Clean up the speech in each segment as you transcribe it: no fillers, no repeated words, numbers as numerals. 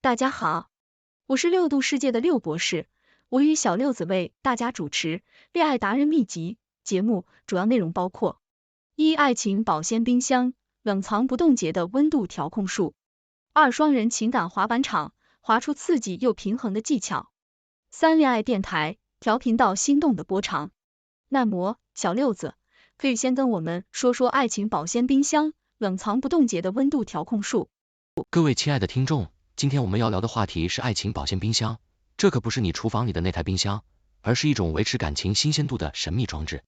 大家好，我是6度世界的6博士，我与小六子为大家主持恋爱达人秘籍节目，主要内容包括：一、爱情保鲜冰箱，冷藏不冻结的温度调控术；2、双人情感滑板场，滑出刺激又平衡的技巧；3、恋爱电台，调频到心动的波长。那么，小六子可以先跟我们说说爱情保鲜冰箱，冷藏不冻结的温度调控术。各位亲爱的听众，今天我们要聊的话题是爱情保鲜冰箱。这可不是你厨房里的那台冰箱，而是一种维持感情新鲜度的神秘装置。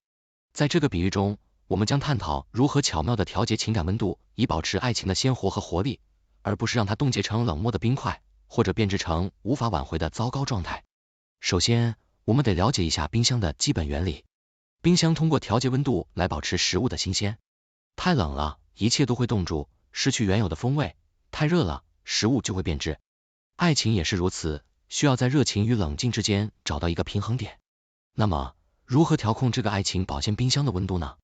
在这个比喻中，我们将探讨如何巧妙地调节情感温度，以保持爱情的鲜活和活力，而不是让它冻结成冷漠的冰块，或者变质成无法挽回的糟糕状态。首先，我们得了解一下冰箱的基本原理。冰箱通过调节温度来保持食物的新鲜。太冷了，一切都会冻住，失去原有的风味；太热了，食物就会变质。爱情也是如此，需要在热情与冷静之间找到一个平衡点。那么，如何调控这个爱情保鲜冰箱的温度呢？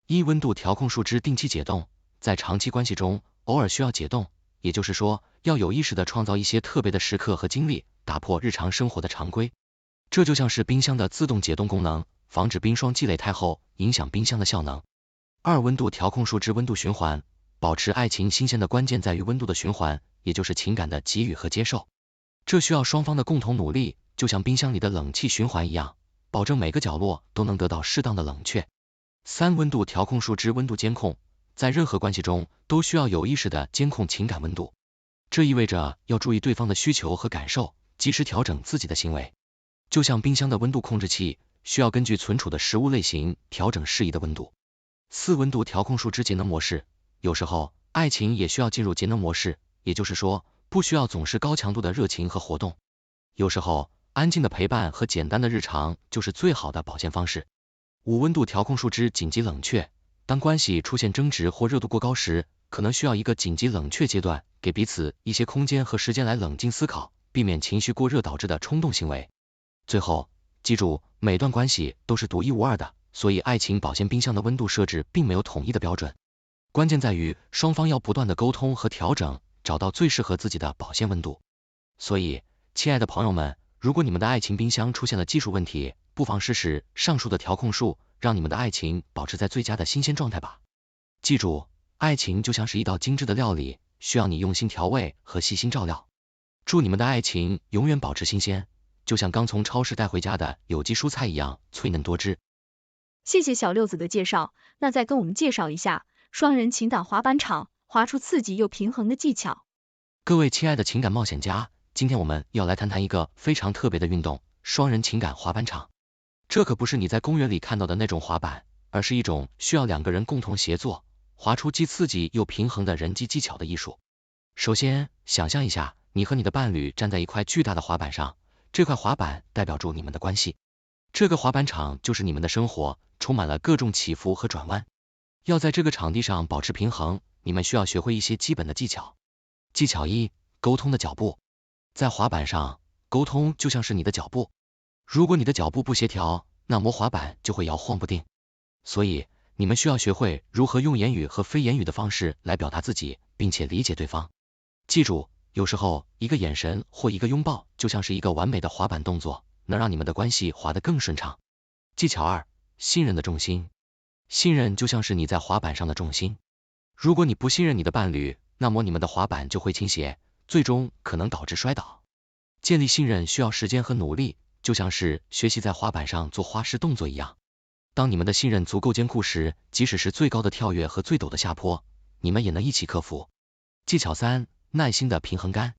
一、温度调控术之定期解冻。在长期关系中，偶尔需要解冻，也就是说，要有意识地创造一些特别的时刻和经历，打破日常生活的常规。这就像是冰箱的自动解冻功能，防止冰霜积累太厚，影响冰箱的效能。二、温度调控术之温度循环。保持爱情新鲜的关键在于温度的循环，也就是情感的给予和接受。这需要双方的共同努力，就像冰箱里的冷气循环一样，保证每个角落都能得到适当的冷却。三、温度调控术之温度监控。在任何关系中，都需要有意识的监控情感温度。这意味着要注意对方的需求和感受，及时调整自己的行为。就像冰箱的温度控制器，需要根据存储的食物类型调整适宜的温度。四、温度调控术之节能模式。有时候，爱情也需要进入节能模式，也就是说，不需要总是高强度的热情和活动。有时候，安静的陪伴和简单的日常就是最好的保鲜方式。五、温度调控术之紧急冷却。当关系出现争执或热度过高时，可能需要一个紧急冷却阶段，给彼此一些空间和时间来冷静思考，避免情绪过热导致的冲动行为。最后，记住，每段关系都是独一无二的，所以爱情保鲜冰箱的温度设置并没有统一的标准。关键在于双方要不断的沟通和调整，找到最适合自己的保鲜温度。所以，亲爱的朋友们，如果你们的爱情冰箱出现了技术问题，不妨试试上述的调控术，让你们的爱情保持在最佳的新鲜状态吧。记住，爱情就像是一道精致的料理，需要你用心调味和细心照料。祝你们的爱情永远保持新鲜，就像刚从超市带回家的有机蔬菜一样脆嫩多汁。谢谢小六子的介绍，那再跟我们介绍一下双人情感滑板场，滑出刺激又平衡的技巧。各位亲爱的情感冒险家，今天我们要来谈谈一个非常特别的运动——双人情感滑板场。这可不是你在公园里看到的那种滑板，而是一种需要2个人共同协作，滑出既刺激又平衡的人机技巧的艺术。首先，想象一下，你和你的伴侣站在一块巨大的滑板上，这块滑板代表住你们的关系。这个滑板场就是你们的生活，充满了各种起伏和转弯。要在这个场地上保持平衡，你们需要学会一些基本的技巧。技巧一：沟通的脚步。在滑板上，沟通就像是你的脚步。如果你的脚步不协调，那么滑板就会摇晃不定。所以，你们需要学会如何用言语和非言语的方式来表达自己，并且理解对方。记住，有时候一个眼神或一个拥抱就像是一个完美的滑板动作，能让你们的关系滑得更顺畅。技巧二：信任的重心。信任就像是你在滑板上的重心。如果你不信任你的伴侣，那么你们的滑板就会倾斜，最终可能导致摔倒。建立信任需要时间和努力，就像是学习在滑板上做花式动作一样。当你们的信任足够坚固时，即使是最高的跳跃和最陡的下坡，你们也能一起克服。技巧三：耐心的平衡杆。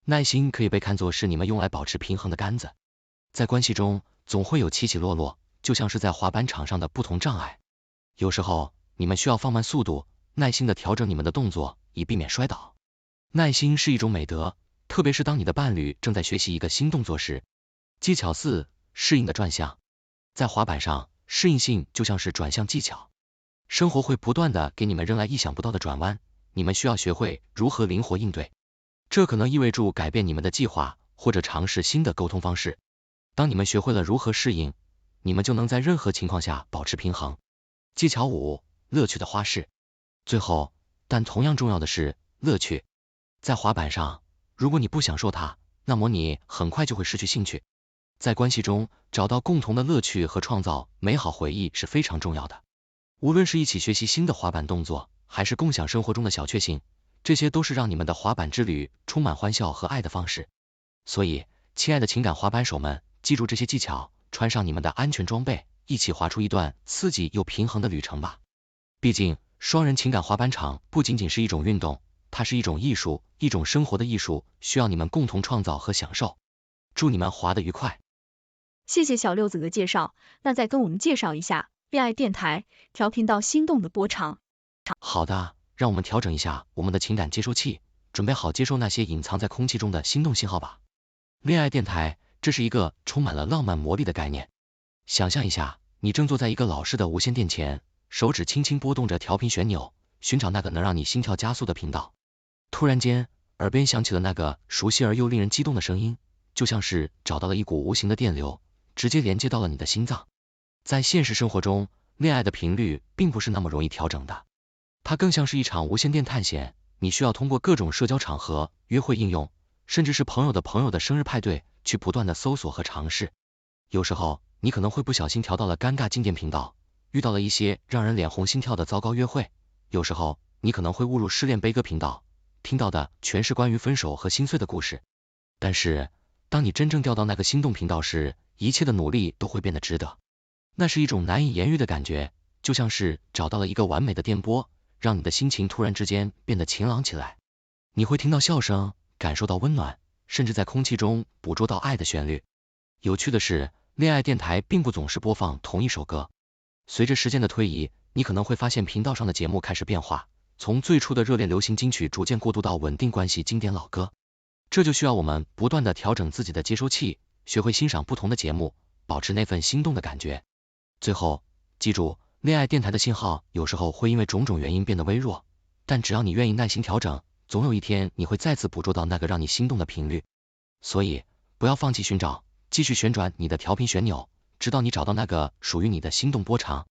耐心可以被看作是你们用来保持平衡的杆子。在关系中，总会有起起落落，就像是在滑板场上的不同障碍。有时候，你们需要放慢速度，耐心的调整你们的动作，以避免摔倒。耐心是一种美德，特别是当你的伴侣正在学习一个新动作时。技巧四：适应的转向。在滑板上，适应性就像是转向技巧。生活会不断的给你们扔来意想不到的转弯，你们需要学会如何灵活应对。这可能意味着改变你们的计划，或者尝试新的沟通方式。当你们学会了如何适应，你们就能在任何情况下保持平衡。技巧五：乐趣的花式。最后，但同样重要的是乐趣。在滑板上，如果你不享受它，那么你很快就会失去兴趣。在关系中找到共同的乐趣和创造美好回忆是非常重要的。无论是一起学习新的滑板动作，还是共享生活中的小确幸，这些都是让你们的滑板之旅充满欢笑和爱的方式。所以，亲爱的情感滑板手们，记住这些技巧，穿上你们的安全装备，一起滑出一段刺激又平衡的旅程吧。毕竟，双人情感滑板场不仅仅是一种运动，它是一种艺术，一种生活的艺术，需要你们共同创造和享受。祝你们滑得愉快！谢谢小六子的介绍，那再跟我们介绍一下恋爱电台调频到心动的波长。好的，让我们调整一下我们的情感接收器，准备好接收那些隐藏在空气中的心动信号吧。恋爱电台，这是一个充满了浪漫魔力的概念。想象一下，你正坐在一个老式的无线电前，手指轻轻拨动着调频旋钮，寻找那个能让你心跳加速的频道。突然间，耳边响起了那个熟悉而又令人激动的声音，就像是找到了一股无形的电流，直接连接到了你的心脏。在现实生活中，恋爱的频率并不是那么容易调整的，它更像是一场无线电探险，你需要通过各种社交场合、约会应用，甚至是朋友的生日派对，去不断的搜索和尝试。有时候，你可能会不小心调到了尴尬静电频道，遇到了一些让人脸红心跳的糟糕约会；有时候，你可能会误入失恋悲歌频道，听到的全是关于分手和心碎的故事。但是，当你真正掉到那个心动频道时，一切的努力都会变得值得。那是一种难以言喻的感觉，就像是找到了一个完美的电波，让你的心情突然之间变得晴朗起来。你会听到笑声，感受到温暖，甚至在空气中捕捉到爱的旋律。有趣的是，恋爱电台并不总是播放同一首歌。随着时间的推移，你可能会发现频道上的节目开始变化，从最初的热恋流行金曲逐渐过渡到稳定关系经典老歌。这就需要我们不断的调整自己的接收器，学会欣赏不同的节目，保持那份心动的感觉。最后，记住，恋爱电台的信号有时候会因为种种原因变得微弱，但只要你愿意耐心调整，总有一天你会再次捕捉到那个让你心动的频率。所以，不要放弃寻找，继续旋转你的调频旋钮，直到你找到那个属于你的心动波长。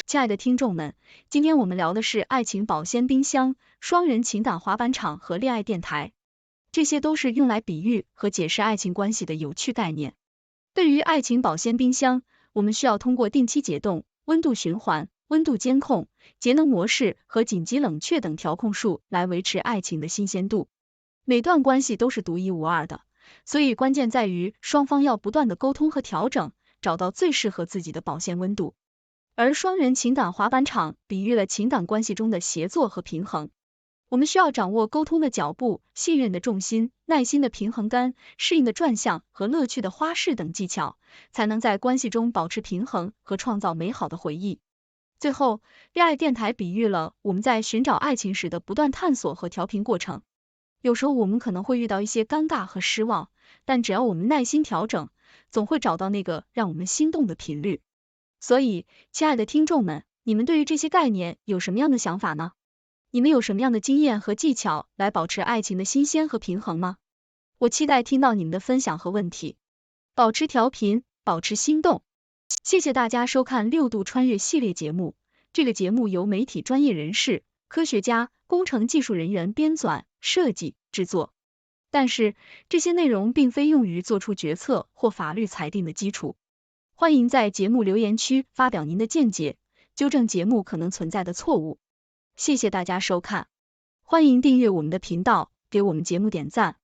亲爱的听众们，今天我们聊的是爱情保鲜冰箱、双人情感滑板场和恋爱电台，这些都是用来比喻和解释爱情关系的有趣概念。对于爱情保鲜冰箱，我们需要通过定期解冻、温度循环、温度监控、节能模式和紧急冷却等调控数来维持爱情的新鲜度。每段关系都是独一无二的，所以关键在于双方要不断的沟通和调整，找到最适合自己的保鲜温度。而双人情感滑板场比喻了情感关系中的协作和平衡。我们需要掌握沟通的脚步、信任的重心、耐心的平衡杆、适应的转向和乐趣的花式等技巧，才能在关系中保持平衡和创造美好的回忆。最后，恋爱电台比喻了我们在寻找爱情时的不断探索和调频过程。有时候我们可能会遇到一些尴尬和失望，但只要我们耐心调整，总会找到那个让我们心动的频率。所以，亲爱的听众们，你们对于这些概念有什么样的想法呢？你们有什么样的经验和技巧来保持爱情的新鲜和平衡吗？我期待听到你们的分享和问题。保持调频，保持心动。谢谢大家收看6度穿越系列节目。这个节目由媒体专业人士、科学家、工程技术人员编纂、设计、制作。但是，这些内容并非用于做出决策或法律裁定的基础。欢迎在节目留言区发表您的见解，纠正节目可能存在的错误。谢谢大家收看，欢迎订阅我们的频道，给我们节目点赞。